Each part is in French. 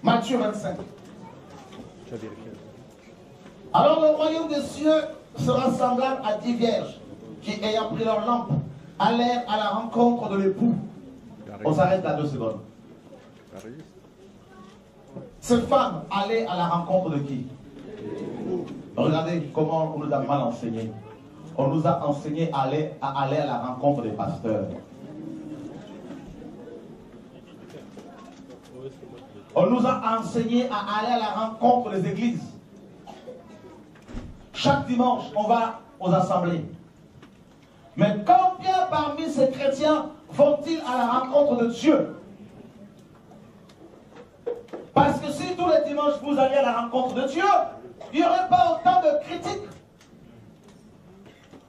Matthieu 25. Alors le royaume des cieux sera semblable à 10 vierges qui, ayant pris leur lampe, allèrent à la rencontre de l'époux. On s'arrête là 2 secondes. Ces femmes allaient à la rencontre de qui? Regardez comment on nous a mal enseigné. On nous a enseigné à aller à la rencontre des pasteurs. On nous a enseigné à aller à la rencontre des églises. Chaque dimanche, on va aux assemblées. Mais combien parmi ces chrétiens vont-ils à la rencontre de Dieu? Parce que si tous les dimanches vous alliez à la rencontre de Dieu, il n'y aurait pas autant de critiques,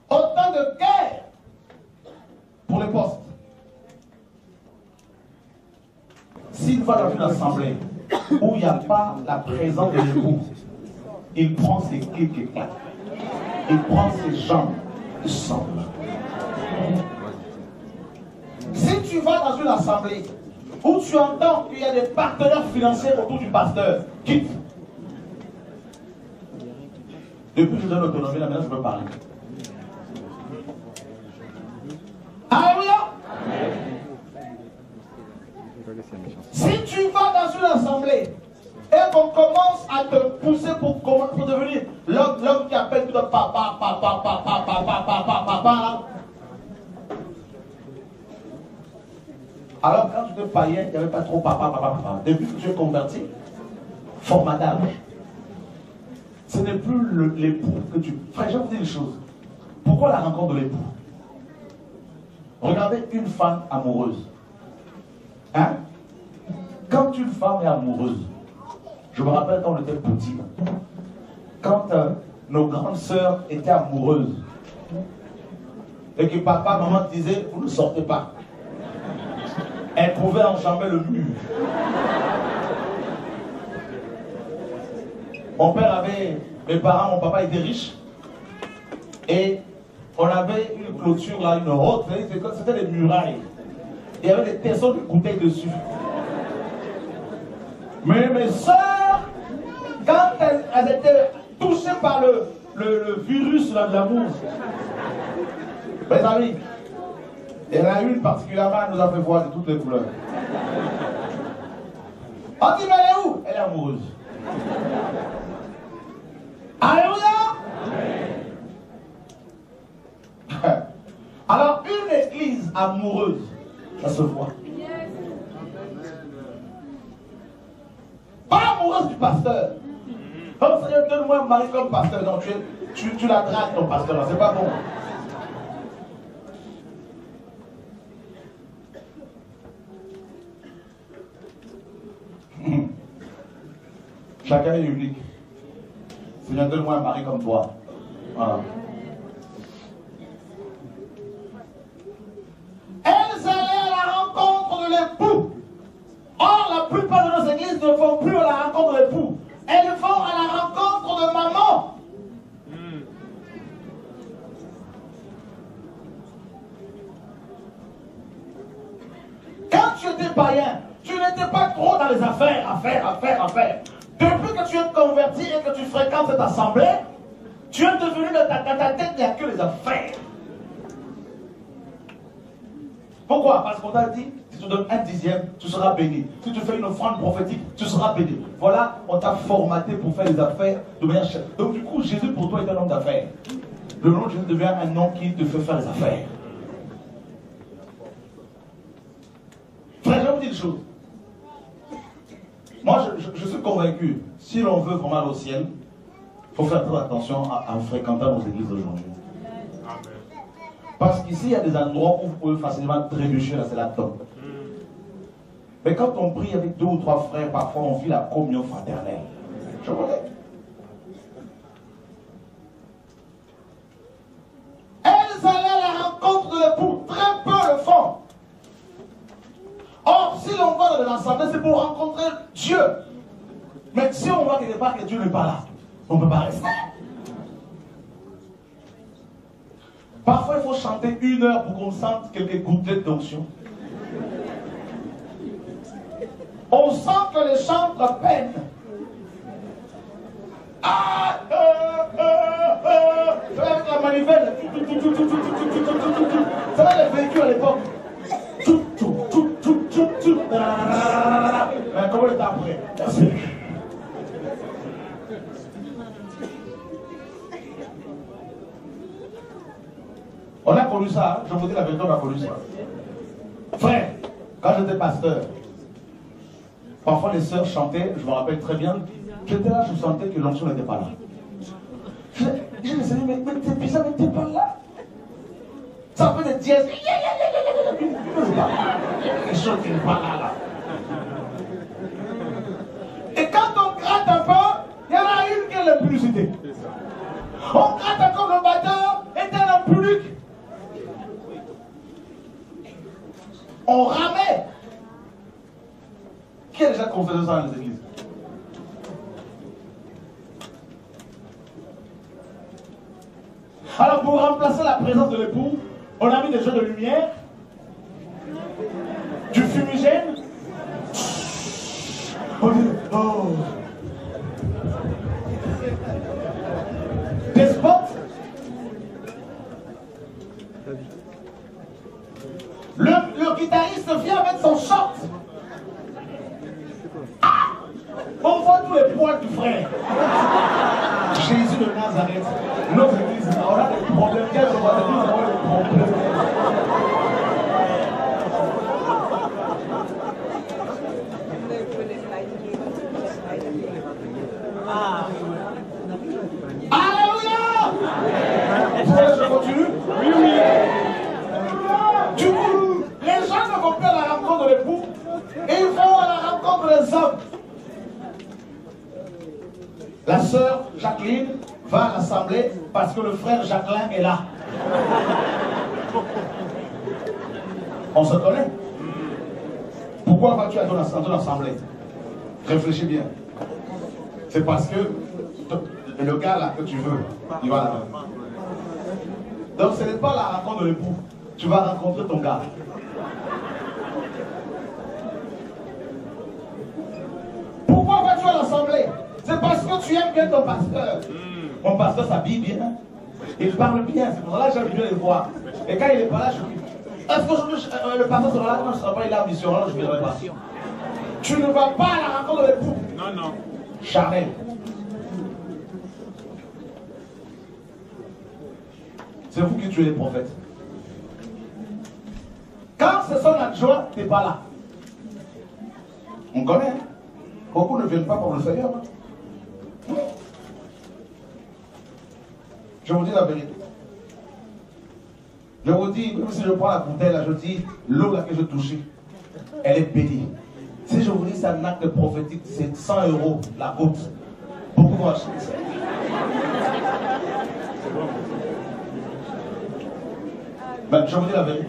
autant de guerre pour les postes. S'il va dans une assemblée où il n'y a pas la présence de l'époux, il prend ses clics et claques. Il prend ses jambes et semble. Si tu vas dans une assemblée où tu entends qu'il y a des partenaires financiers autour du pasteur, quitte. Depuis que je donne l'autonomie, là maintenant je peux parler. Alléluia. Si tu vas dans une assemblée et qu'on commence à te pousser pour devenir l'homme qui appelle tout le papa, alors quand tu étais païen, il n'y avait pas trop papa. Depuis que tu es converti, formidable. Ce n'est plus l'époux que tu... Frère, je vais vous dire une chose. Pourquoi la rencontre de l'époux? Regardez une femme amoureuse. Hein? Quand une femme est amoureuse, je me rappelle quand on était petit, quand nos grandes sœurs étaient amoureuses, et que papa, maman disaient, vous ne sortez pas. Elles pouvaient enjamber le mur. Mon père avait, mes parents, mon papa était riche, et on avait une clôture là, une haute, c'était des murailles. Il y avait des tessons de bouteilles dessus. Mais mes soeurs, quand elles étaient touchées par le virus là, de l'amour, mes amis, il y en a une particulièrement, elle nous a fait voir de toutes les couleurs. On dit, mais elle est où? Elle est amoureuse. Alléluia. Alors, une église amoureuse, ça se voit. Pas amoureuse du pasteur. Comme Seigneur, donne-moi un mari comme pasteur. Non, tu la dragues ton pasteur, c'est pas bon. Chacun est unique. Seigneur, donne-moi un mari comme toi. Voilà. Elles allaient à la rencontre de l'époux. Or, la plupart de nos églises ne vont plus à la rencontre de l'époux. Elles vont à la rencontre de maman. Quand tu étais païen, tu n'étais pas trop dans les affaires. Depuis que tu es converti et que tu fréquentes cette assemblée, tu es devenu dans ta tête, il n'y a que les affaires. Pourquoi? Parce qu'on t'a dit, si tu donnes 1/10, tu seras béni. Si tu fais une offrande prophétique, tu seras béni. Voilà, on t'a formaté pour faire les affaires de manière chère. Donc du coup, Jésus pour toi est un homme d'affaires. Le nom de Jésus devient un nom qui te fait faire les affaires. Frère, je vais vous dire une chose. Moi, je suis convaincu, si l'on veut vraiment aller au ciel, il faut faire très attention à fréquenter nos églises d'aujourd'hui. Parce qu'ici, il y a des endroits où vous pouvez facilement trébucher, là, c'est la top. Mais quand on prie avec 2 ou 3 frères, parfois on vit la communion fraternelle. Je vous dis. Elles allaient à la rencontre de l'époux, très peu le font. Or, si l'on va dans l'assemblée, c'est pour rencontrer Dieu. Mais si on voit quelque part que Dieu n'est pas là, on ne peut pas rester. Parfois, il faut chanter 1 heure pour qu'on sente quelques gouttelettes d'onction. On sent que les chantres peinent. C'est avec la manivelle. C'est avec les véhicules à l'époque. Mais comment est après? Merci. On a connu ça, je vous dis la vérité, on a connu ça. Frère, quand j'étais pasteur, parfois les sœurs chantaient, je me rappelle très bien, j'étais là, je sentais que l'onction n'était pas là. Je me suis dit, mais t'es bizarre, mais t'es pas là. Ça fait des dièses. Il y a quelque chose qui n'est pas là. Et quand on gratte un peu, il y en a une qui est l'impudicité. On gratte encore le batteur et t'es l'impudique. On ramait. Qui a déjà constaté ça dans les églises? Alors pour remplacer la présence de l'époux, on a mis des jeux de lumière, du fumigène, on dit, oh, des spots. Le guitariste vient avec son short. Ah, on voit tous les poils du frère. Jésus de Nazareth. Notre église, on a des problèmes. Quel est le roi d'église? On a des problèmes. Alléluia! Vous voulez que je continue? Oui, oui. Du coup, les gens ne vont pas à la rencontre de l'époux, et ils vont à la rencontre des hommes. La sœur Jacqueline va à l'assemblée parce que le frère Jacqueline est là. On se connaît. Pourquoi vas-tu à ton assemblée? Réfléchis bien. C'est parce que le gars là que tu veux, il va là-bas. Donc ce n'est pas la rencontre de l'époux. Tu vas rencontrer ton gars. Pourquoi vas-tu à l'assemblée? C'est parce que tu aimes bien ton pasteur. Mon pasteur s'habille bien. Il parle bien. C'est pour ça que j'aime bien les voir. Et quand il n'est pas là, je dis, est-ce que le pasteur sera là? Non, je ne serai pas, il est en mission. Non, je ne viendrai pas. Tu ne vas pas à la rencontre de l'époux. Non, non. Charnel. C'est vous qui tuez les prophètes. Quand c'est son adjoint, tu n'es pas là. On connaît. Hein? Beaucoup ne viennent pas pour le Seigneur. Hein? Je vous dis la vérité. Je vous dis, même si je prends la bouteille là, je dis, l'eau là que je touchais, elle est bénie. Si je vous dis c'est un acte prophétique, c'est 100 € la goutte. Beaucoup vont acheter ça. Ben, je vous dis la vérité.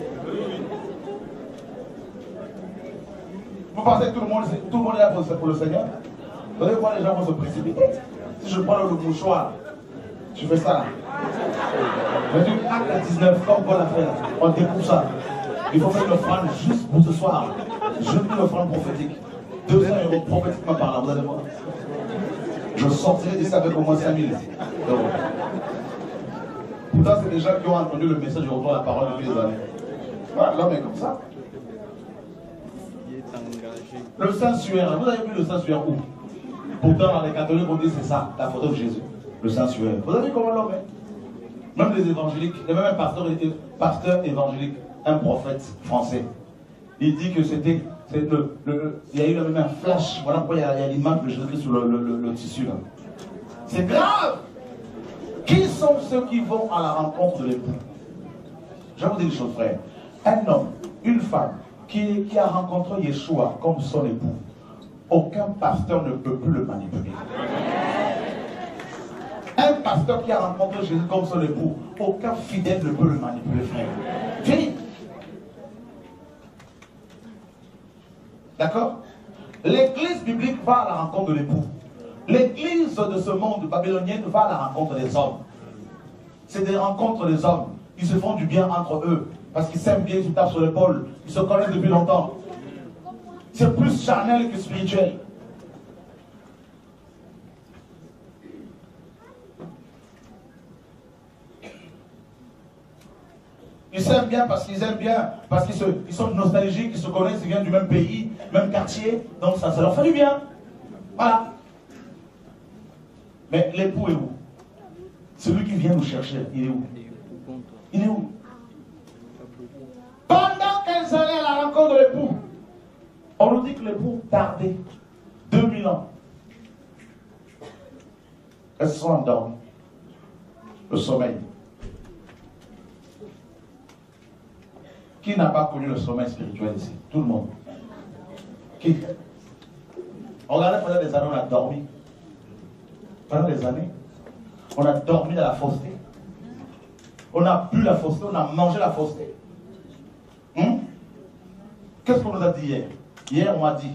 Vous pensez que tout le monde est là pour le Seigneur? Vous allez voir les gens vont se précipiter. Si je prends le mouchoir, tu fais ça là. Je dis acte à 19, comme Paul a fait là. On découpe ça. Il faut faire une offrande juste pour ce soir. Je dis une offrande prophétique. 200 € prophétiquement parlant, vous allez voir. Je sortirai d'ici avec au moins 5000 €. Pourtant, c'est des gens qui ont entendu le message du retour à la parole depuis des années. Voilà, l'homme est comme ça. Le Saint-Suaire, vous avez vu le Saint-Suaire où? Pourtant, dans les catholiques, on dit c'est ça, la photo de Jésus. Le Saint-Suaire. Vous avez vu comment l'homme est? Même les évangéliques, il y a même un pasteur évangélique, un prophète français. Il dit que c'était, il y a eu même un flash. Voilà pourquoi il y a l'image de Jésus sur le tissu là. C'est grave. Qui sont ceux qui vont à la rencontre de l'époux? Je vais vous dire une chose, frère. Un homme, une femme qui a rencontré Yeshua comme son époux, aucun pasteur ne peut plus le manipuler. Un pasteur qui a rencontré Jésus comme son époux, aucun fidèle ne peut le manipuler, frère. Fini. D'accord? L'église biblique va à la rencontre de l'époux. L'église de ce monde babylonien va à la rencontre des hommes. C'est des rencontres des hommes. Ils se font du bien entre eux. Parce qu'ils s'aiment bien, ils se tapent sur l'épaule. Ils se connaissent depuis longtemps. C'est plus charnel que spirituel. Ils s'aiment bien parce qu'ils aiment bien, parce qu'ils sont nostalgiques, ils se connaissent, ils viennent du même pays, même quartier, donc ça leur fait du bien. Voilà. Mais l'époux est où? Celui qui vient nous chercher, il est où? Il est où? Pendant qu'elles allaient à la rencontre de l'époux, on nous dit que l'époux tardait 2000 ans. Elles se sont endormies. Le sommeil. Qui n'a pas connu le sommeil spirituel ici? Tout le monde. Qui? Regardez, pendant des années, on a dormi. Pendant des années, on a dormi dans la fausseté. On a bu la fausseté, on a mangé la fausseté. Qu'est-ce qu'on nous a dit hier? Hier, on m'a dit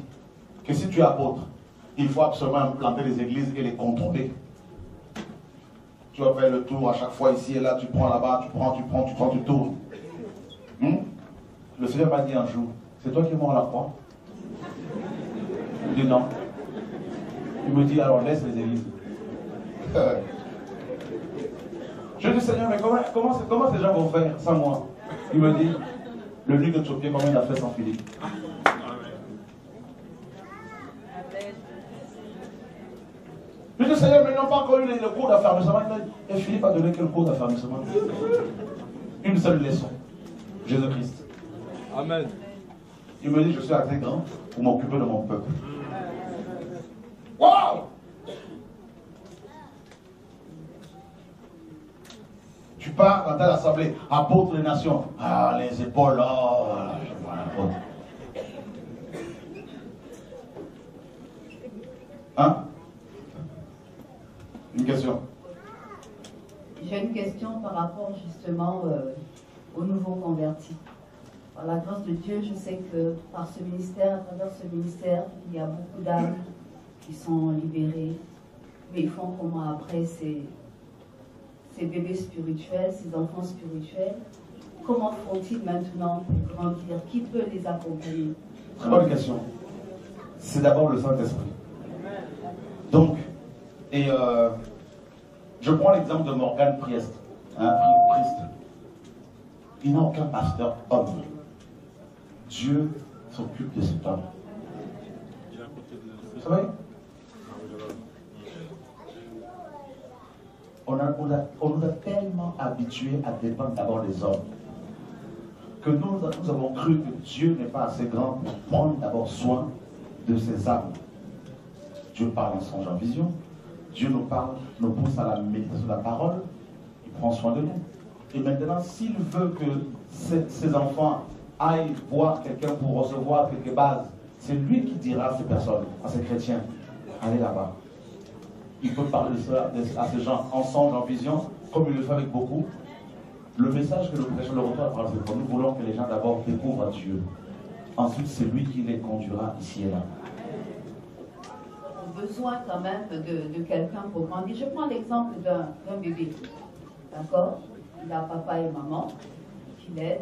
que si tu es apôtre, il faut absolument implanter les églises et les contrôler. Tu vas faire le tour à chaque fois ici et là, tu prends là-bas, tu tournes. Le Seigneur m'a dit un jour, c'est toi qui es mort à la croix? Je dis non. Il me dit alors laisse les églises. Je dis Seigneur, mais comment ces gens vont faire sans moi? Il me dit, le livre de Tchopien, comment il a fait sans Philippe? Je dis Seigneur, mais ils n'ont pas encore eu le cours d'affermissement. Et Philippe a donné quel cours d'affermissement? Une seule leçon. Jésus-Christ. Amen. Il me dit, je suis assez grand pour m'occuper de mon peuple. Wow! Tu pars dans telle assemblée, apôtre des nations. Ah, les épaules, oh, je vois l'apôtre. Hein? Une question? J'ai une question par rapport justement aux nouveaux convertis. Par la grâce de Dieu, je sais que par ce ministère, à travers ce ministère, il y a beaucoup d'âmes qui sont libérées. Mais ils font comment après ces bébés spirituels, ces enfants spirituels? Comment font-ils maintenant pour grandir? Qui peut les accompagner? Très bonne question. C'est d'abord le Saint-Esprit. Donc, je prends l'exemple de Morgan Priest. Priest. Il n'a aucun pasteur homme. Dieu s'occupe de cet homme. Vous savez? On nous a tellement habitués à dépendre d'abord des hommes que nous avons cru que Dieu n'est pas assez grand pour prendre d'abord soin de ses âmes. Dieu parle en songe, en vision. Dieu nous parle, nous pousse à la méditation de la parole. Il prend soin de nous. Et maintenant, s'il veut que ses enfants aillent voir quelqu'un pour recevoir quelques bases, c'est lui qui dira à ces personnes, à ces chrétiens, allez là-bas. Il peut parler de cela à ces gens en songe, en vision, comme il le fait avec beaucoup. Le message que nous prêchons, le retour à la parole, c'est que nous voulons que les gens d'abord découvrent Dieu. Ensuite, c'est lui qui les conduira ici et là. Besoin quand même de quelqu'un pour grandir. Je prends l'exemple d'un bébé. D'accord? Il a papa et maman qui l'aident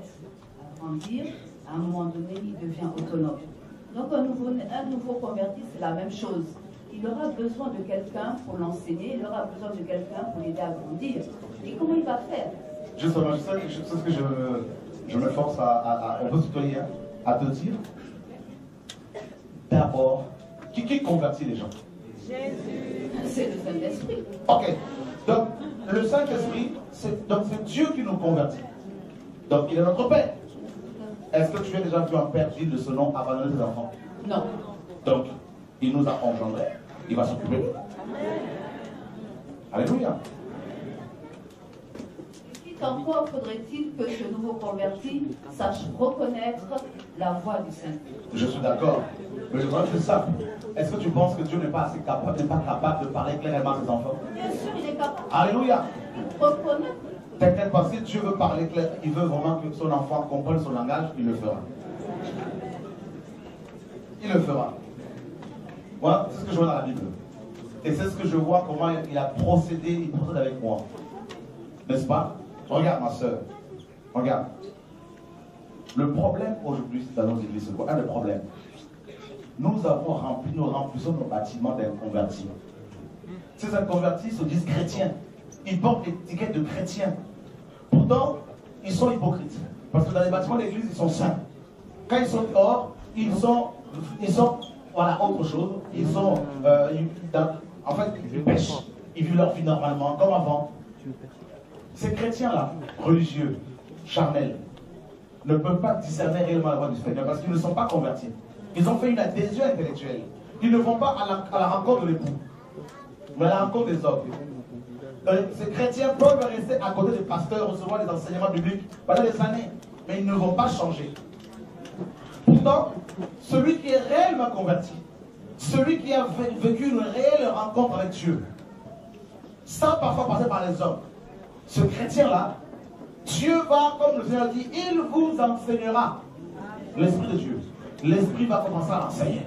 à grandir. À un moment donné, il devient autonome. Donc un nouveau converti, c'est la même chose. Il aura besoin de quelqu'un pour l'enseigner, il aura besoin de quelqu'un pour l'aider à grandir. Et comment il va faire? Justement, c'est ce que je me force on peut se tutoyer, hein, à te dire. D'abord, qui convertit les gens? Jésus. C'est le Saint-Esprit. Ok. Donc, le Saint-Esprit, c'est Dieu qui nous convertit. Donc, il est notre Père. Est-ce que tu as déjà vu un père digne de ce nom abandonner ses enfants? Non. Donc, il nous a engendrés. Il va s'occuper de nous. Alléluia. Encore faudrait-il que ce nouveau converti sache reconnaître la voix du Saint. Je suis d'accord. Mais je voudrais que c'est simple. Est-ce que tu penses que Dieu n'est pas capable de parler clairement à ses enfants? Bien sûr, il est capable. Alléluia. Reconnaître. T'inquiète pas, si Dieu veut parler clair, il veut vraiment que son enfant comprenne son langage, il le fera. Il le fera. Voilà, c'est ce que je vois dans la Bible. Et c'est ce que je vois, comment il a procédé, il procède avec moi. N'est-ce pas? Regarde ma soeur. Regarde. Le problème aujourd'hui dans nos églises, c'est quoi? Un des problèmes. nous remplissons nos bâtiments d'inconvertis. Ces inconvertis se disent chrétiens. Ils portent l'étiquette de chrétiens. Pourtant, ils sont hypocrites. Parce que dans les bâtiments d'église, ils sont saints. Quand ils sont dehors, ils sont voilà, autre chose. Ils sont, en fait, ils pêchent. Ils vivent leur vie normalement, comme avant. Ces chrétiens-là, religieux, charnels, ne peuvent pas discerner réellement la voix du Seigneur parce qu'ils ne sont pas convertis. Ils ont fait une adhésion intellectuelle. Ils ne vont pas à la rencontre de l'époux, mais à la rencontre des hommes. Ces chrétiens peuvent rester à côté des pasteurs, recevoir des enseignements bibliques pendant des années, mais ils ne vont pas changer. Pourtant, celui qui est réellement converti, celui qui a vécu une réelle rencontre avec Dieu, sans parfois passer par les hommes, ce chrétien-là, Dieu va, comme le Seigneur dit, il vous enseignera l'Esprit de Dieu. L'Esprit va commencer à l'enseigner.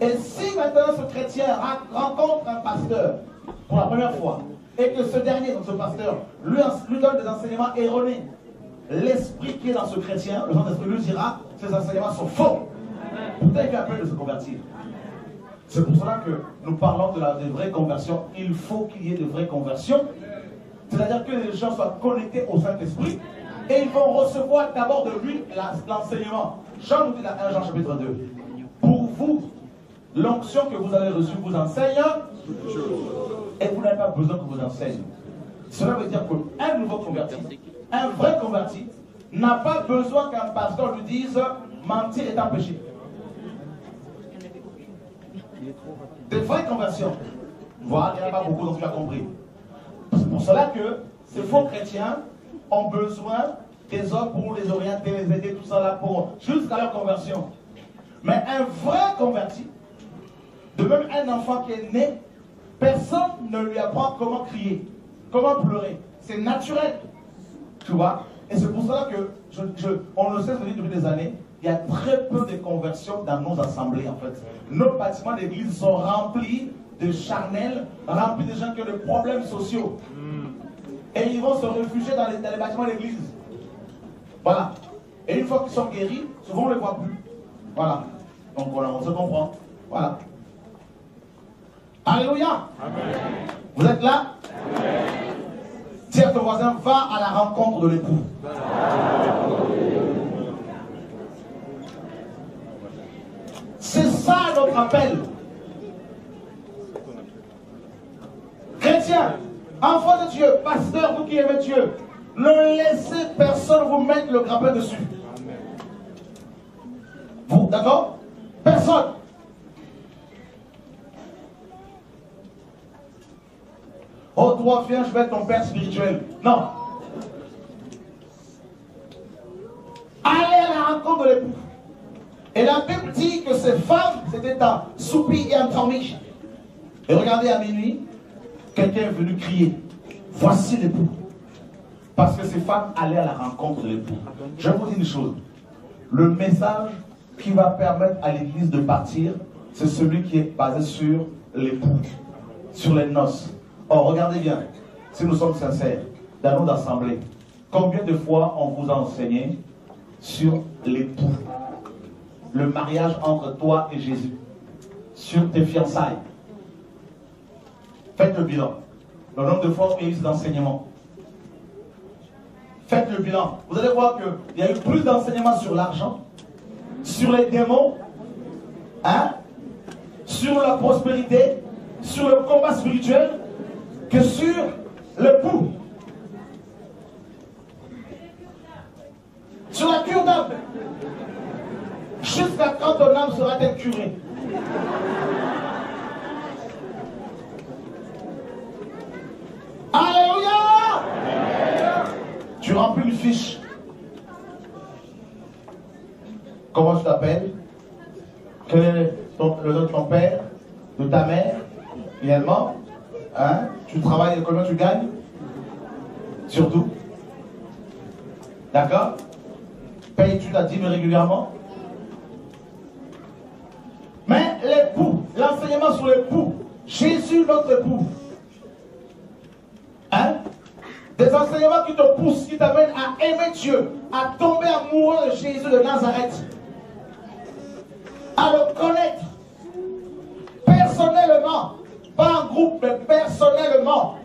Et si maintenant ce chrétien rencontre un pasteur pour la première fois, et que ce dernier, donc ce pasteur, lui donne des enseignements erronés, l'Esprit qui est dans ce chrétien, le Saint-Esprit lui dira, ces enseignements sont faux. Pourtant, il fait appel de se convertir. C'est pour cela que nous parlons de vraies conversions. Il faut qu'il y ait de vraies conversions. C'est-à-dire que les gens soient connectés au Saint-Esprit et ils vont recevoir d'abord de lui l'enseignement. Jean nous dit dans 1 Jean chapitre 2. Pour vous, l'onction que vous avez reçue vous enseigne et vous n'avez pas besoin que vous enseigne. Cela veut dire qu'un nouveau converti, un vrai converti, n'a pas besoin qu'un pasteur lui dise mentir est un péché. Des vraies conversions. Voilà, il n'y en a pas beaucoup, donc tu as compris. C'est pour cela que ces faux chrétiens ont besoin des hommes pour les orienter, les aider, tout ça là, jusqu'à leur conversion. Mais un vrai converti, de même un enfant qui est né, personne ne lui apprend comment crier, comment pleurer. C'est naturel. Tu vois? Et c'est pour cela que, on le sait depuis des années, il y a très peu de conversions dans nos assemblées en fait. Nos bâtiments d'église sont remplis de charnels, remplis de gens qui ont des problèmes sociaux. Et ils vont se réfugier dans les bâtiments d'église. Voilà. Et une fois qu'ils sont guéris, souvent on ne les voit plus. Voilà. Donc voilà, on se comprend. Voilà. Alléluia. Amen. Vous êtes là? Amen. Dis à ton voisin, va à la rencontre de l'époux. C'est ça notre appel. Chrétien, enfant de Dieu, pasteur, vous qui aimez Dieu, ne laissez personne vous mettre le grappin dessus. Vous, d'accord? Personne. Oh, toi, viens, je vais être ton père spirituel. Non. Allez à la rencontre de l'époux. Et la Bible dit que ces femmes, c'était un soupi et un tormiche. Et regardez à minuit, quelqu'un est venu crier, voici l'époux. Parce que ces femmes allaient à la rencontre de l'époux. Je vais vous dire une chose. Le message qui va permettre à l'église de partir, c'est celui qui est basé sur l'époux, sur les noces. Or, regardez bien, si nous sommes sincères, dans nos assemblées, combien de fois on vous a enseigné sur l'époux, le mariage entre toi et Jésus, sur tes fiançailles? Faites le bilan. Le nombre de fois où il y a eu cet enseignement. Faites le bilan. Vous allez voir qu'il y a eu plus d'enseignements sur l'argent, sur les démons, hein, sur la prospérité, sur le combat spirituel, que sur l'époux. Sur la cure d'âme. Jusqu'à quand ton âme sera-t-elle curée? Alléluia! Tu remplis une fiche. Comment tu t'appelles? Quel est le nom de ton père? De ta mère? Finalement, hein? Tu travailles, combien tu gagnes? Surtout. D'accord? Payes-tu ta dîme régulièrement? Mais l'époux, l'enseignement sur l'époux, Jésus notre époux. Hein? Des enseignements qui te poussent, qui t'amènent à aimer Dieu, à tomber amoureux de Jésus de Nazareth, à le connaître, mais personnellement.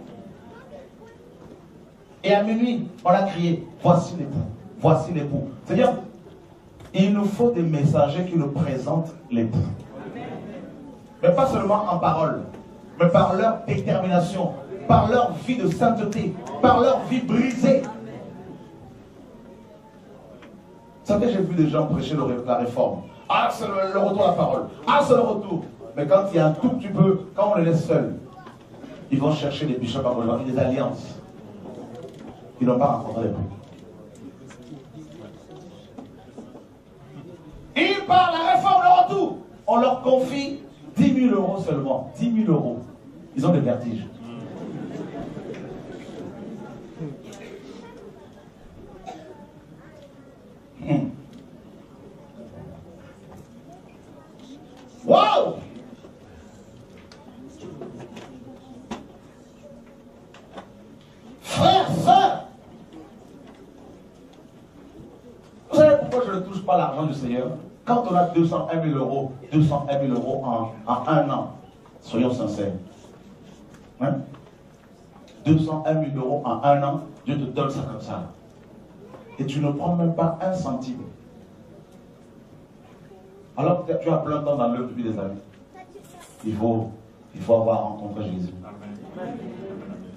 Et à minuit, on a crié, voici l'époux, voici l'époux. C'est-à-dire, il nous faut des messagers qui nous présentent l'époux. Mais pas seulement en parole, mais par leur détermination, par leur vie de sainteté, par leur vie brisée. Vous savez, j'ai vu des gens prêcher la réforme. Ah, c'est le retour à la parole. Ah, c'est le retour. Mais quand il y a un tout petit peu, quand on les laisse seuls, ils vont chercher des bishops à rejoindre, des alliances. Ils n'ont pas rencontré les peuples. Ils parlent la réforme, le retour. On leur confie 10 000 euros seulement. 10 000 euros. Ils ont des vertiges. Wow! Frères, sœurs, vous savez pourquoi je ne touche pas l'argent du Seigneur? Quand on a 201 000 euros, 201 000 euros en un an, soyons sincères. Hein? 201 000 euros en un an, Dieu te donne ça comme ça. Et tu ne prends même pas un centime. Alors que tu as plein de temps dans l'œuvre depuis des années. Il faut avoir rencontré Jésus. Amen.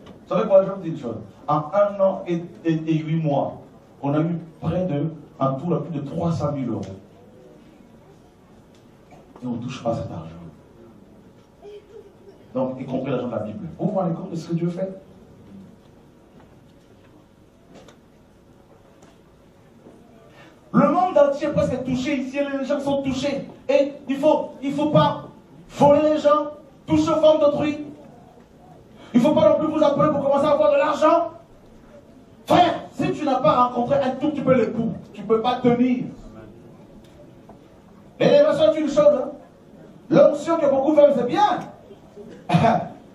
Vous savez quoi, je vous dis une chose. En un an et 8 mois, on a eu près de, en tout, plus de 300 000 euros. Et on ne touche pas cet argent. Donc, y compris l'argent de la Bible. Vous vous rendez compte de ce que Dieu fait? Le monde entier est presque touché ici, les gens sont touchés. Et il faut pas voler les gens, toucher aux femmes d'autrui. Il ne faut pas non plus vous appeler pour commencer à avoir de l'argent. Frère, si tu n'as pas rencontré un tout petit peu l'époux, tu ne peux pas tenir. L'élévation est une chose. Hein? L'onction que beaucoup veulent, c'est bien.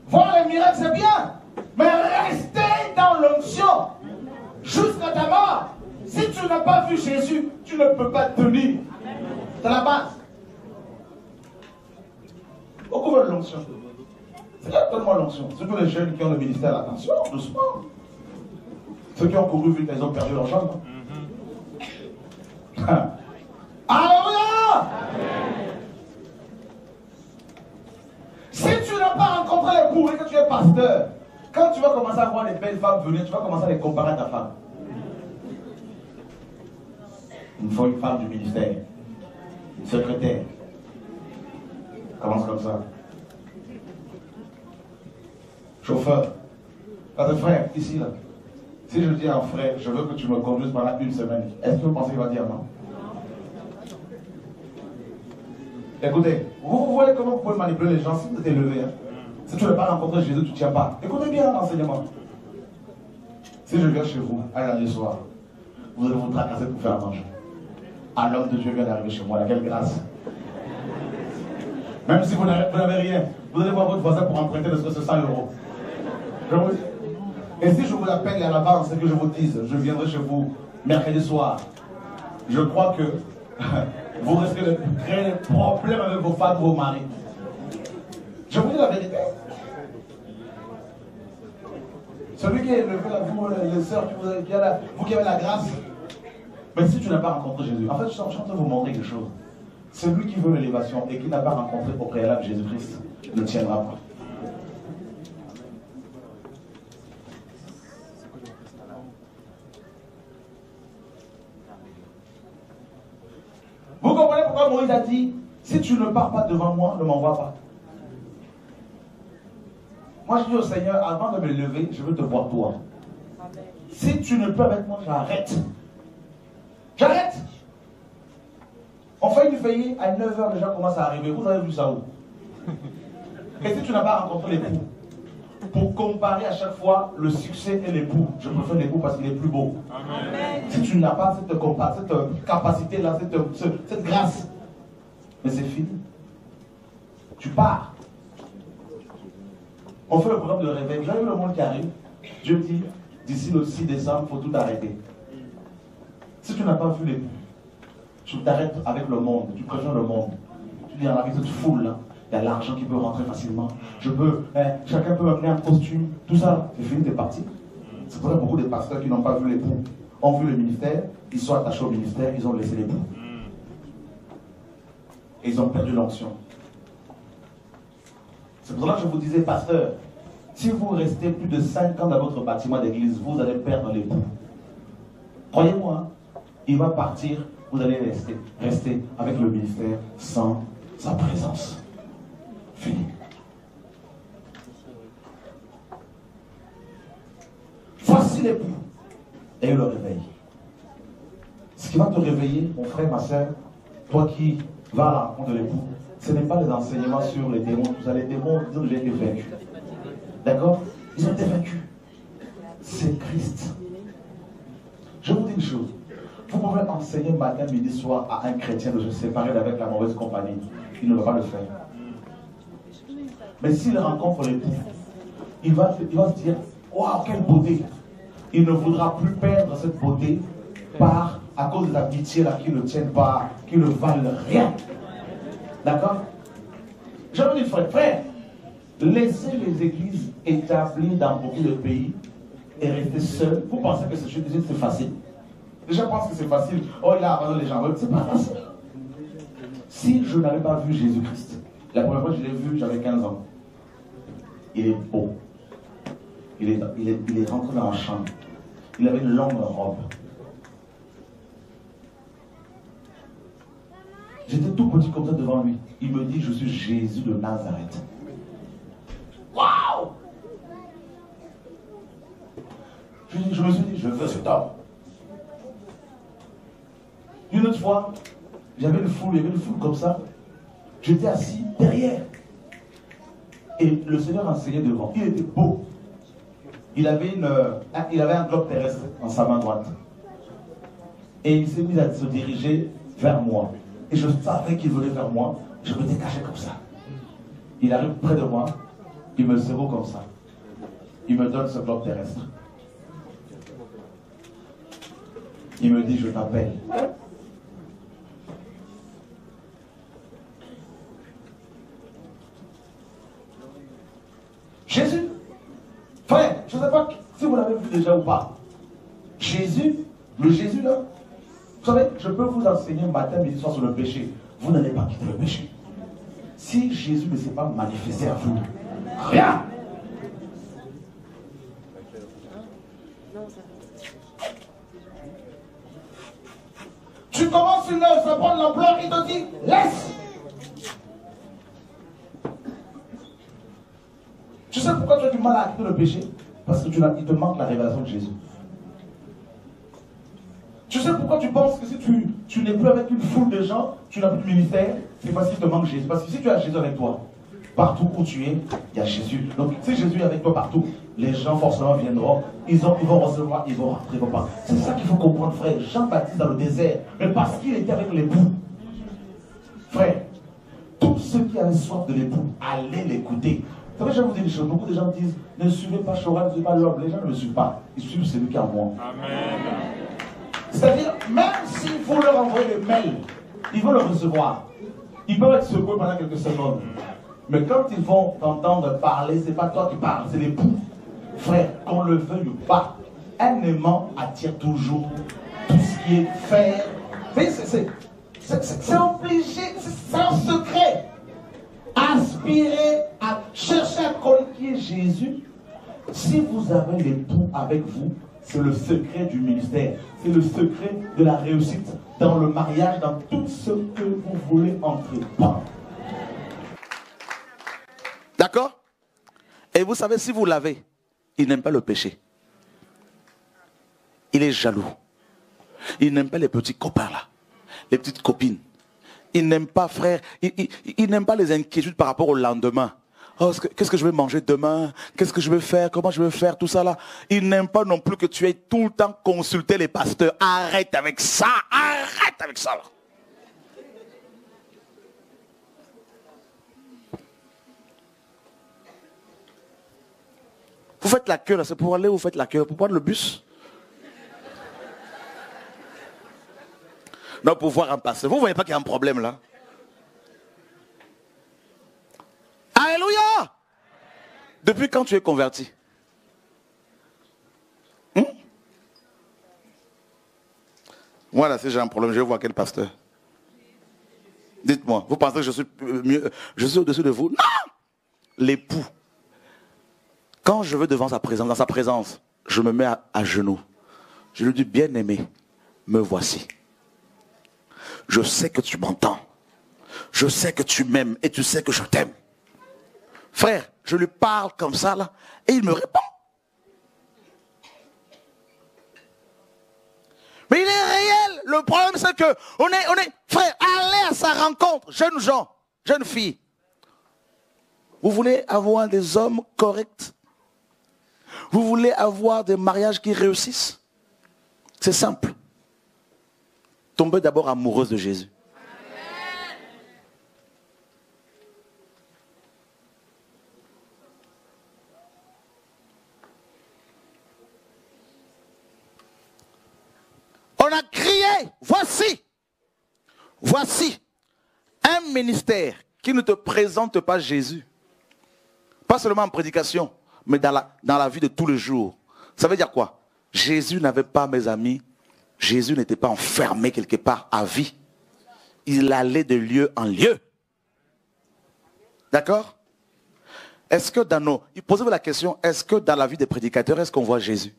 Voir les miracles, c'est bien. Mais rester dans l'onction jusqu'à ta mort. Si tu n'as pas vu Jésus, tu ne peux pas tenir. C'est la base. Beaucoup veulent l'onction. C'est tellement l'onction. Surtout les jeunes qui ont le ministère, attention, doucement. Ceux qui ont couru vu qu'ils ont perdu leur jambe. Alléluia! Si tu n'as pas rencontré l'époux et que tu es pasteur, quand tu vas commencer à voir les belles femmes venir, tu vas commencer à les comparer à ta femme. Il faut une femme du ministère, une secrétaire. Commence comme ça. Chauffeur. Quand un frère, ici, là. Si je dis à un frère, je veux que tu me conduises pendant une semaine, est-ce que vous pensez qu'il va dire non? Écoutez, vous voyez comment vous pouvez manipuler les gens si vous êtes élevé. Hein? Si tu ne veux pas rencontrer Jésus, tu ne tiens pas. Écoutez bien l'enseignement. Si je viens chez vous, un lundi soir, vous allez vous tracasser pour faire à manger. Ah, l'homme de Dieu vient d'arriver chez moi, quelle grâce. Même si vous n'avez rien, vous allez voir votre voisin pour emprunter de ce 100 euros. Je vous dis. Et si je vous appelle à l'avance et que je vous dise, je viendrai chez vous mercredi soir, je crois que vous risquez de créer des problèmes avec vos femmes ou vos maris. Je vous dis la vérité. Celui qui est élevé, vous, les sœurs, vous qui avez la grâce. Mais si tu n'as pas rencontré Jésus, en fait, je suis en train de vous montrer quelque chose. Celui qui veut l'élévation et qui n'a pas rencontré au préalable Jésus-Christ ne tiendra pas. Vous comprenez pourquoi Moïse a dit, si tu ne pars pas devant moi, ne m'envoie pas. Moi, je dis au Seigneur, avant de me lever, je veux te voir toi. Si tu ne peux avec moi, j'arrête. J'arrête. On fait une veillée, à 9h, les gens commencent à arriver. Vous avez vu ça où? Et si tu n'as pas rencontré l'époux, pour comparer à chaque fois le succès et l'époux, je préfère l'époux parce qu'il est plus beau. Amen. Si tu n'as pas cette capacité-là, cette grâce, mais c'est fini. Tu pars. On fait le programme de réveil. Vous avez vu le monde qui arrive? Dieu dit, d'ici le 6 décembre, il faut tout arrêter. Si tu n'as pas vu l'époux, tu t'arrêtes avec le monde, tu préfères le monde. Tu dis, avec cette foule-là, il y a l'argent qui peut rentrer facilement. Chacun peut amener un costume, tout ça, c'est fini, t'es parti. C'est pour ça que beaucoup de pasteurs qui n'ont pas vu l'époux ont vu le ministère, ils sont attachés au ministère, ils ont laissé l'époux. Et ils ont perdu l'onction. C'est pour cela que je vous disais, pasteur, si vous restez plus de 5 ans dans votre bâtiment d'église, vous allez perdre l'époux. Croyez-moi, hein, il va partir, vous allez rester avec le ministère sans sa présence. Fini. Voici l'époux. Et le réveil. Ce qui va te réveiller, mon frère, ma soeur, toi qui vas à la rencontre de l'époux, ce n'est pas les enseignements sur les démons. Tout ça, les démons, ils ont déjà été vaincus. D'accord? Ils ont été vaincus. C'est Christ. Je vous dis une chose. Vous pouvez enseigner matin, midi, soir à un chrétien de se séparer d'avec la mauvaise compagnie. Il ne va pas le faire. Mais s'il rencontre l'époux, il va se dire, waouh, quelle beauté! Il ne voudra plus perdre cette beauté à cause des amitiés là qui ne tiennent pas, qui ne valent rien. D'accord? Je vous dis, frère, laissez les églises établies dans beaucoup de pays et rester seuls. Vous pensez que c'est facile? Les gens pensent que c'est facile. Oh, il a abandonné les gens. C'est pas facile. Si je n'avais pas vu Jésus-Christ, la première fois que je l'ai vu, j'avais 15 ans. Il est beau. Il est rentré dans la chambre. Il avait une longue robe. J'étais tout petit comme ça devant lui. Il me dit, je suis Jésus de Nazareth. Waouh! Je me suis dit, je veux cet homme. Une autre fois, il y avait une foule comme ça. J'étais assis derrière. Et le Seigneur enseignait devant. Il était beau. Il avait un globe terrestre dans sa main droite. Et il s'est mis à se diriger vers moi. Et je savais qu'il venait vers moi. Je me décachais comme ça. Il arrive près de moi. Il me serre comme ça. Il me donne ce globe terrestre. Il me dit, je t'appelle. Jésus, frère, je ne sais pas si vous l'avez vu déjà ou pas. Jésus, le Jésus là, vous savez, je peux vous enseigner matin, midi, soir sur le péché. Vous n'allez pas quitter le péché. Si Jésus ne s'est pas manifesté à vous, rien. Tu commences une œuvre, ça prend de l'ampleur, il te dit, laisse. Tu sais pourquoi tu as du mal à quitter le péché? Parce que il te manque la révélation de Jésus. Tu sais pourquoi tu penses que si tu n'es plus avec une foule de gens, tu n'as plus de ministère? C'est parce qu'il te manque Jésus. Parce que si tu as Jésus avec toi, partout où tu es, il y a Jésus. Donc si Jésus est avec toi partout, les gens forcément viendront, ils vont recevoir, ils vont rentrer, ils vont pas. C'est ça qu'il faut comprendre, frère. Jean-Baptiste dans le désert, mais parce qu'il était avec l'époux. Frère, tous ceux qui avaient soif de l'époux, allez l'écouter. Vous savez, je vais vous dire des choses. Beaucoup de gens disent, ne suivez pas Chora, ne suivez pas l'homme. Les gens ne me suivent pas. Ils suivent celui qui est en moi. Amen. C'est-à-dire, même si vous leur envoyez des mails, ils vont le recevoir. Ils peuvent être secoués pendant quelques secondes. Mais quand ils vont t'entendre parler, ce n'est pas toi qui parles, c'est l'époux. Frère, qu'on le veuille ou pas, un aimant attire toujours tout ce qui est fer. C'est obligé, c'est un secret. Aspirez à chercher à collier Jésus. Si vous avez l'époux avec vous, c'est le secret du ministère. C'est le secret de la réussite dans le mariage, dans tout ce que vous voulez entreprendre. D'accord? Et vous savez, si vous l'avez, il n'aime pas le péché. Il est jaloux. Il n'aime pas les petits copains là, les petites copines. Il n'aime pas, frère, il n'aime pas les inquiétudes par rapport au lendemain. Oh, qu'est-ce que je vais manger demain? Qu'est-ce que je vais faire? Comment je vais faire? Tout ça là. Il n'aime pas non plus que tu aies tout le temps consulté les pasteurs. Arrête avec ça. Arrête avec ça là. Vous faites la queue là, c'est pour aller où vous faites la queue? Pour prendre le bus? Non, pour voir un pasteur. Vous ne voyez pas qu'il y a un problème là? Depuis quand tu es converti? Voilà, si j'ai un problème, je vais voir quel pasteur. Dites-moi, vous pensez que je suis mieux, je suis au-dessus de vous? Non! L'époux. Quand je veux devant sa présence, dans sa présence, je me mets à genoux. Je lui dis, bien-aimé, me voici. Je sais que tu m'entends. Je sais que tu m'aimes et tu sais que je t'aime. Frère, je lui parle comme ça là et il me répond. Mais il est réel. Le problème c'est que on est, frère, allez à sa rencontre, jeunes gens, jeunes filles. Vous voulez avoir des hommes corrects? Vous voulez avoir des mariages qui réussissent? C'est simple. Tombez d'abord amoureuse de Jésus. On a crié, voici un ministère qui ne te présente pas Jésus. Pas seulement en prédication, mais dans la vie de tous les jours. Ça veut dire quoi? Jésus n'avait pas, mes amis, Jésus n'était pas enfermé quelque part à vie. Il allait de lieu en lieu. D'accord? Est-ce que dans nos... Posez-vous la question, est-ce que dans la vie des prédicateurs, est-ce qu'on voit Jésus?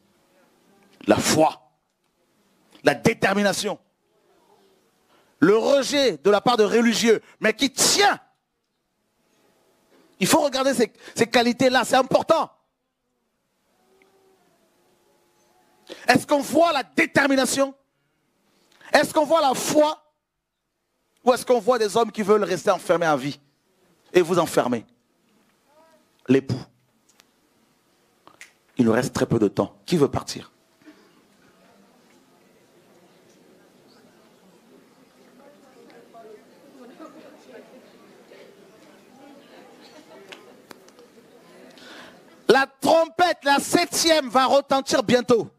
La foi. La détermination, le rejet de la part de religieux, mais qui tient. Il faut regarder ces qualités-là, c'est important. Est-ce qu'on voit la détermination? Est-ce qu'on voit la foi? Ou est-ce qu'on voit des hommes qui veulent rester enfermés à vie et vous enfermer? L'époux. Il nous reste très peu de temps. Qui veut partir? La trompette, la 7e, va retentir bientôt.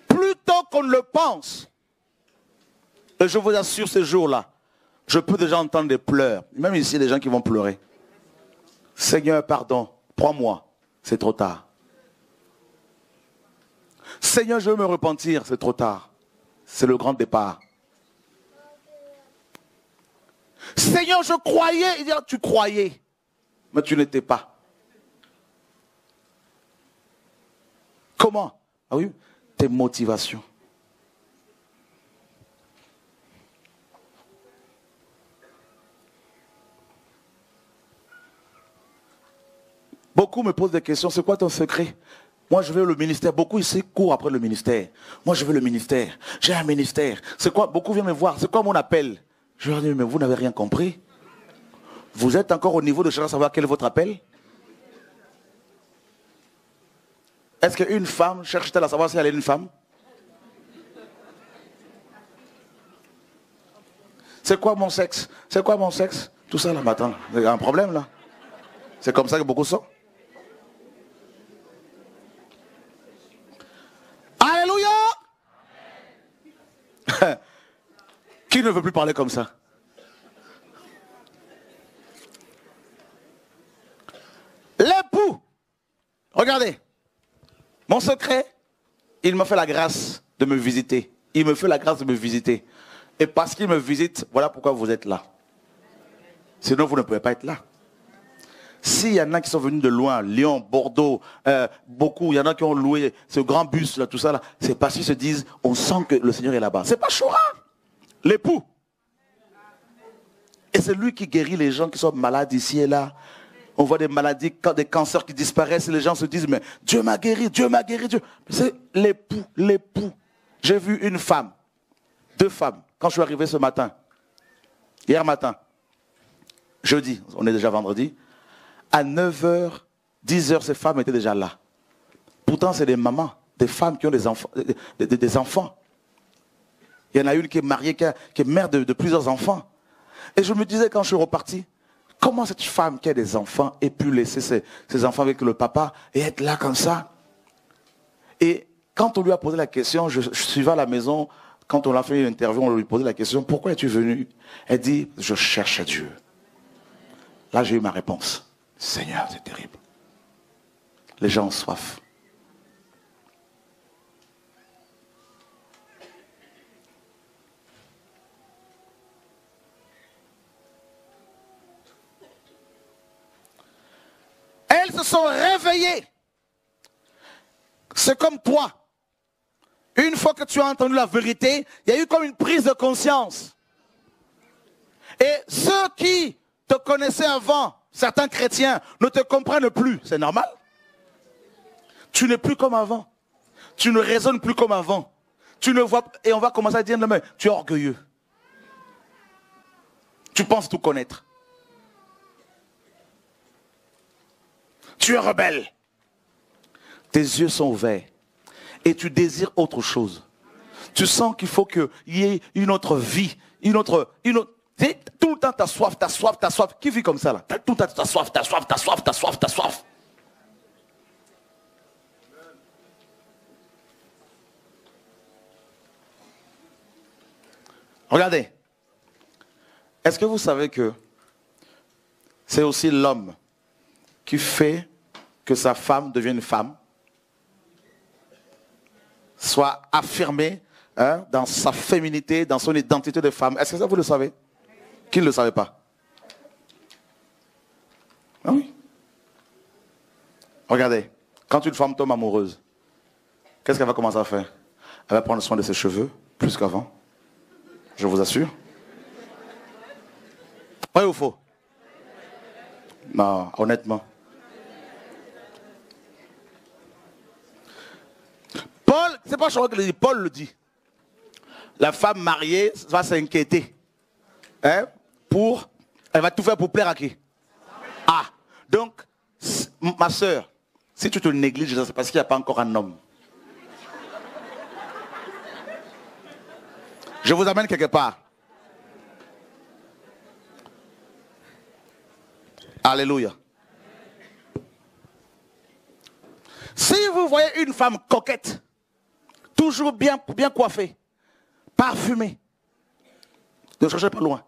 Plus tôt qu'on ne le pense. Et je vous assure, ces jours-là, je peux déjà entendre des pleurs. Même ici, des gens qui vont pleurer. Seigneur, pardon, prends-moi. C'est trop tard. Seigneur, je veux me repentir. C'est trop tard. C'est le grand départ. Seigneur, je croyais. Il dit, tu croyais, mais tu n'étais pas. Comment? Ah oui, tes motivations. Beaucoup me posent des questions, c'est quoi ton secret? Moi je veux le ministère, beaucoup ici courent après le ministère. Moi je veux le ministère, j'ai un ministère. C'est quoi? Beaucoup viennent me voir, c'est quoi mon appel? Je leur dis, mais vous n'avez rien compris. Vous êtes encore au niveau de chercher à savoir quel est votre appel? Est-ce qu'une femme cherche-t-elle à savoir si elle est une femme? C'est quoi mon sexe? C'est quoi mon sexe? Tout ça là, maintenant, il y a un problème là. C'est comme ça que beaucoup sont. Alléluia! Qui ne veut plus parler comme ça? L'époux, regardez. Mon secret, il me fait la grâce de me visiter. Il me fait la grâce de me visiter. Et parce qu'il me visite, voilà pourquoi vous êtes là. Sinon, vous ne pouvez pas être là. S'il y en a qui sont venus de loin, Lyon, Bordeaux, beaucoup, il y en a qui ont loué ce grand bus, là, tout ça, là, c'est parce qu'ils se disent, on sent que le Seigneur est là-bas. C'est pas Choura, l'époux. Et c'est lui qui guérit les gens qui sont malades ici et là. On voit des maladies, des cancers qui disparaissent et les gens se disent, mais Dieu m'a guéri, Dieu m'a guéri. Dieu. C'est l'époux, l'époux. J'ai vu une femme, 2 femmes, quand je suis arrivé ce matin, hier matin, jeudi, on est déjà vendredi, à 9h, 10h, ces femmes étaient déjà là. Pourtant, c'est des mamans, des femmes qui ont des enfants. Des enfants. Il y en a une qui est mariée, qui est mère de plusieurs enfants. Et je me disais quand je suis reparti, comment cette femme qui a des enfants ait pu laisser ses enfants avec le papa et être là comme ça? Et quand on lui a posé la question, je suivais à la maison, quand on a fait une interview, on lui posait la question, pourquoi es-tu venu? Elle dit, je cherche Dieu. Là, j'ai eu ma réponse. Seigneur, c'est terrible. Les gens ont soif. Elles se sont réveillées. C'est comme toi. Une fois que tu as entendu la vérité, il y a eu comme une prise de conscience. Et ceux qui te connaissaient avant, certains chrétiens, ne te comprennent plus. C'est normal. Tu n'es plus comme avant. Tu ne raisonnes plus comme avant. Tu ne vois, et on va commencer à dire, non, mais tu es orgueilleux. Tu penses tout connaître. Tu es rebelle. Tes yeux sont ouverts. Et tu désires autre chose. Tu sens qu'il faut qu'il y ait une autre vie. Une autre. Tout le temps, t'as soif, t'as soif, t'as soif. Qui vit comme ça là? Tout le temps, t'as soif, t'as soif, t'as soif, t'as soif, t'as soif. Regardez. Est-ce que vous savez que c'est aussi l'homme qui fait que sa femme devienne une femme? Soit affirmée dans sa féminité, dans son identité de femme. Est-ce que ça vous le savez? Qui ne le savait pas? Ah oui. Regardez, quand une femme tombe amoureuse, qu'est-ce qu'elle va commencer à faire? Elle va prendre soin de ses cheveux, plus qu'avant. Je vous assure. Vrai ou faux? Non, honnêtement. Paul, c'est pas Charles qui le dit, Paul le dit. La femme mariée va s'inquiéter. Elle va tout faire pour plaire à qui? Ah, donc, ma soeur, si tu te négliges, c'est parce qu'il n'y a pas encore un homme. Je vous amène quelque part. Alléluia. Si vous voyez une femme coquette, toujours bien coiffée, parfumée, ne cherchez pas loin.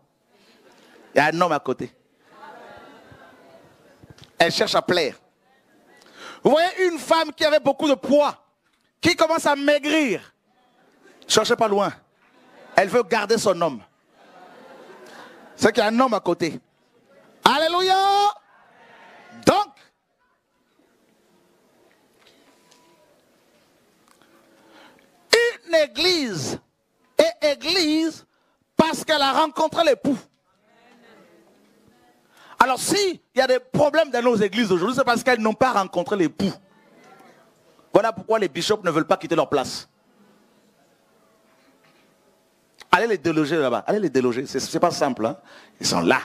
Il y a un homme à côté. Elle cherche à plaire. Vous voyez une femme qui avait beaucoup de poids, qui commence à maigrir. Ne cherchez pas loin. Elle veut garder son homme. C'est qu'il y a un homme à côté. Alléluia. Donc, une église est église parce qu'elle a rencontré l'époux. Alors s'il y a des problèmes dans nos églises aujourd'hui, c'est parce qu'elles n'ont pas rencontré l'époux. Voilà pourquoi les bishops ne veulent pas quitter leur place. Allez les déloger là-bas. Allez les déloger. C'est pas simple. Hein? Ils sont là.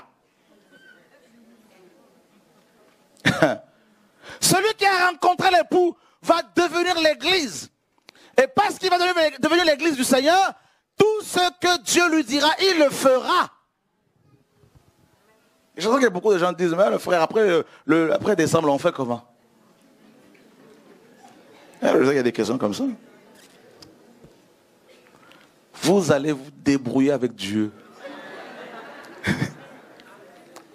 Celui qui a rencontré l'époux va devenir l'église. Et parce qu'il va devenir l'église du Seigneur, tout ce que Dieu lui dira, il le fera. Et je sens que beaucoup de gens disent, mais le frère, après décembre, on fait comment? Je sais qu'il y a des questions comme ça. Vous allez vous débrouiller avec Dieu.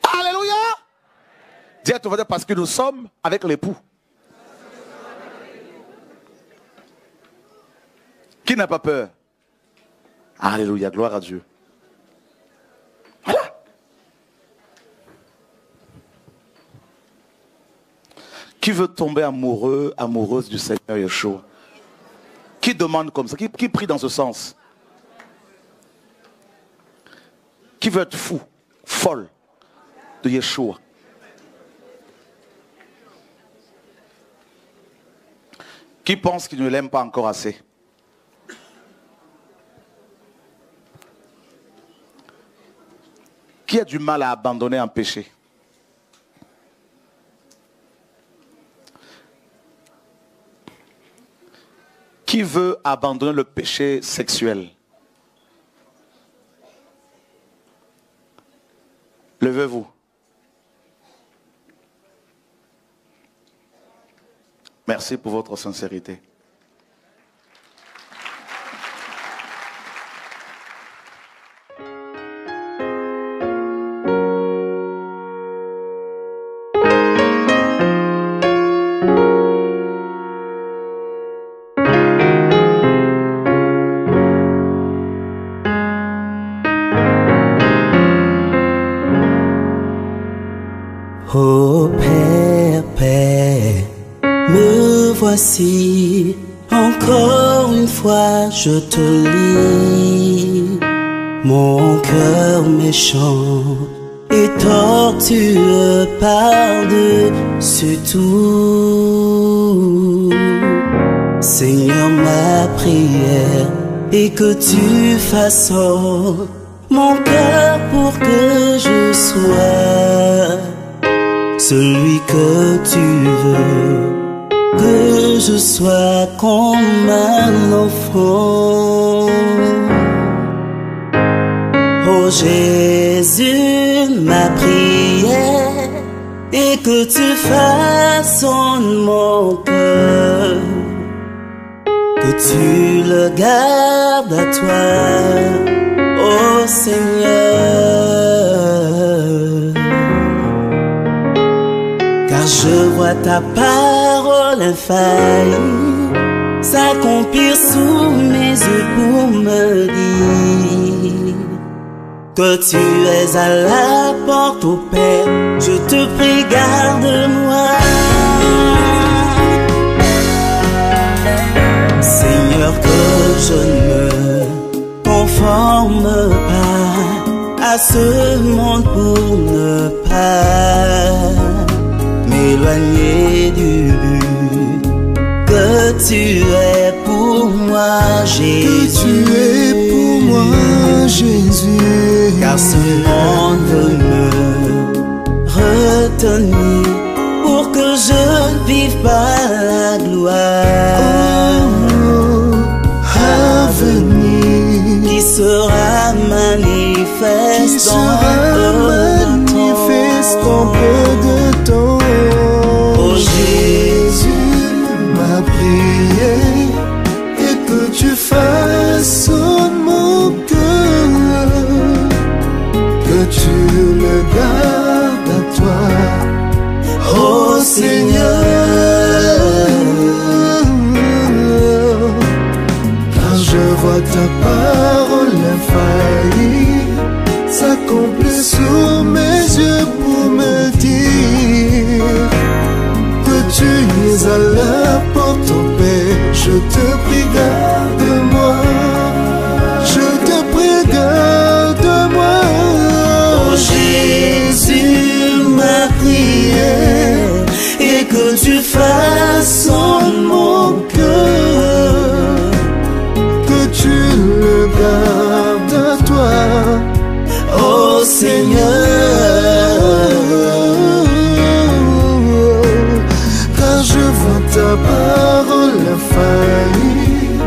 Alléluia! Dis à ton voisin, parce que nous sommes avec l'époux. Qui n'a pas peur? Alléluia, gloire à Dieu. Voilà. Qui veut tomber amoureux, amoureuse du Seigneur Yeshua? Qui demande comme ça? Qui prie dans ce sens? Qui veut être fou, folle de Yeshua? Qui pense qu'il ne l'aime pas encore assez? Qui a du mal à abandonner un péché? Qui veut abandonner le péché sexuel? Levez-vous. Merci pour votre sincérité. Ô Père, Père, me voici, encore une fois je te lis. Mon cœur méchant et tortueux par-dessus tout. Seigneur, ma prière est que tu façonnes mon cœur pour que je sois celui que tu veux, que je sois comme un enfant. Oh Jésus, ma prière est que tu façonnes mon cœur, que tu le gardes à toi, oh Seigneur. Car je vois ta parole infaillible s'accomplir sous mes yeux pour me dire que tu es à la porte, ô Père, je te prie, garde-moi. Seigneur, que je ne me conforme pas à ce monde pour ne pas m'éloigner du but que tu es pour moi, Jésus. Que tu es pour moi, Jésus. Car ce monde veut me retenir pour que je ne vive pas la gloire à venir, qui sera manifeste dans peu de temps. Oh Jésus, ma prière est que tu façonnes mon cœur, que tu le gardes à toi, oh Seigneur. Car je vois ta parole infaillible s'accomplir sous mes yeux pour me dire que tu es à la porte, ô Père. Je te prie, garde-moi. Je te prie, garde-moi. Oh Jésus, ma prière est que tu façonnes mon cœur, que tu le gardes à toi, oh Seigneur. Car je vois ta parole infaillible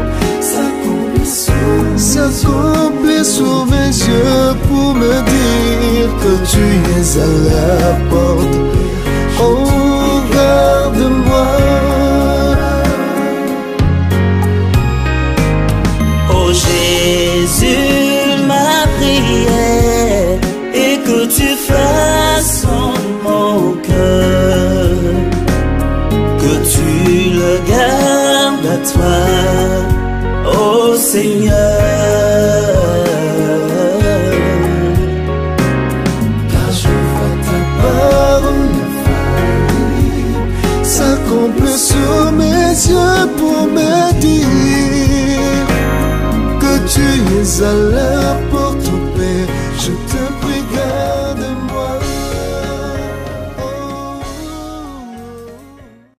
s'accomplir sous mes yeux pour me dire que tu es à la porte. Oh, garde-moi. Oh Jésus, ma prière est que tu façonnes mon cœur, que tu le gardes à toi, oh Seigneur. Car je vois ta parole infaillible s'accomplir sur mes yeux pour me dire que tu es à la porte.